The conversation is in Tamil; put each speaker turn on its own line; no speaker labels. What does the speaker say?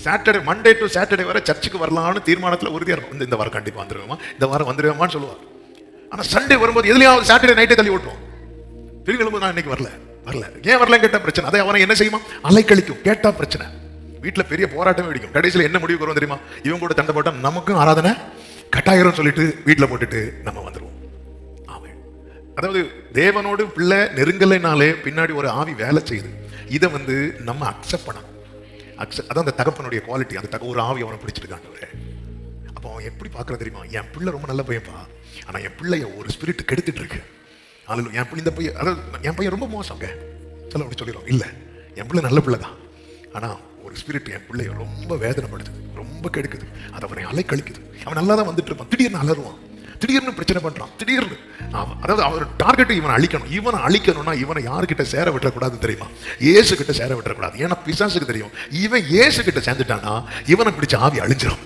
சாட்டர்டே, மண்டே டு சாட்டர்டே வரை சர்ச்சுக்கு வரலாம்னு தீர்மானத்தில் உறுதியாக இருக்கும். இந்த வாரம் கண்டிப்பாக வந்துடுவேமா, இந்த வாரம் வந்துடுவேமான்னு சொல்லுவார். ஆனால் சண்டே வரும்போது எதுலையாவது சாட்டர்டே நைட்டே தள்ளி ஓட்டுவோம். திரும்பி எழும்போது நான் இன்னைக்கு வரல. ஏன் வரலன்னு கேட்டால் பிரச்சனை. அதை அவனை என்ன செய்யுமா, அலைக்கழிக்கும். கேட்டால் பிரச்சனை. வீட்டில் பெரிய போராட்டமே வெடிக்கும். கடைசியில் என்ன முடிவுக்கு வரும் தெரியுமா, இவங்க கூட சண்டை போட்டால் நமக்கும் ஆராதனை கட்டாயிரம் சொல்லிட்டு வீட்டில் போட்டுட்டு நம்ம வந்துடுவோம். ஆமாம். அதாவது தேவனோடு பிள்ளை நெருங்கலைனாலே பின்னாடி ஒரு ஆவி வேலை செய்யுது. இதை நம்ம அக்செப்ட் பண்ணணும். அதான் அந்த தகப்பனுடைய குவாலிட்டி. அந்த ஒரு ஆவி அவனை பிடிச்சிருக்காண்டவரே. அப்போ அவன் எப்படி பார்க்கறது தெரியுமா, என் பிள்ளை ரொம்ப நல்ல பையன்ப்பா, ஆனால் என் பிள்ளைய ஒரு ஸ்பிரிட் கெடுத்துட்டு இருக்கு. அதில் என் பிள்ளை இந்த பையன், அதாவது என் பையன் ரொம்ப மோசங்க சொல்ல அப்படி சொல்லிடும். இல்லை, என் பிள்ளை நல்ல பிள்ளை தான், ஆனால் ஒரு ஸ்பிரிட் என் பிள்ளைய ரொம்ப வேதனைப்படுத்துது, ரொம்ப கெடுக்குது. அது அவனை அலைக்கழிக்குது. அவன் நல்லா தான் வந்துட்டு இருப்பான், திடீர்னு அலறுவான், திடீர்னு பிரச்சனை பண்றான், திடீர்னு. அதாவது அவர் டார்கெட் இவனை அழிக்கணும். இவனை அழிக்கணும்னா இவனை யாருக்கிட்ட சேர விட்டுறக்கூடாது தெரியுமா, ஏசு கிட்ட சேர விட்டுறக்கூடாது. ஏன்னா பிசாசுக்கு தெரியும், இவன் ஏசு கிட்ட சேர்ந்துட்டானா இவனை பிடிச்ச ஆவி அழிஞ்சிடும்.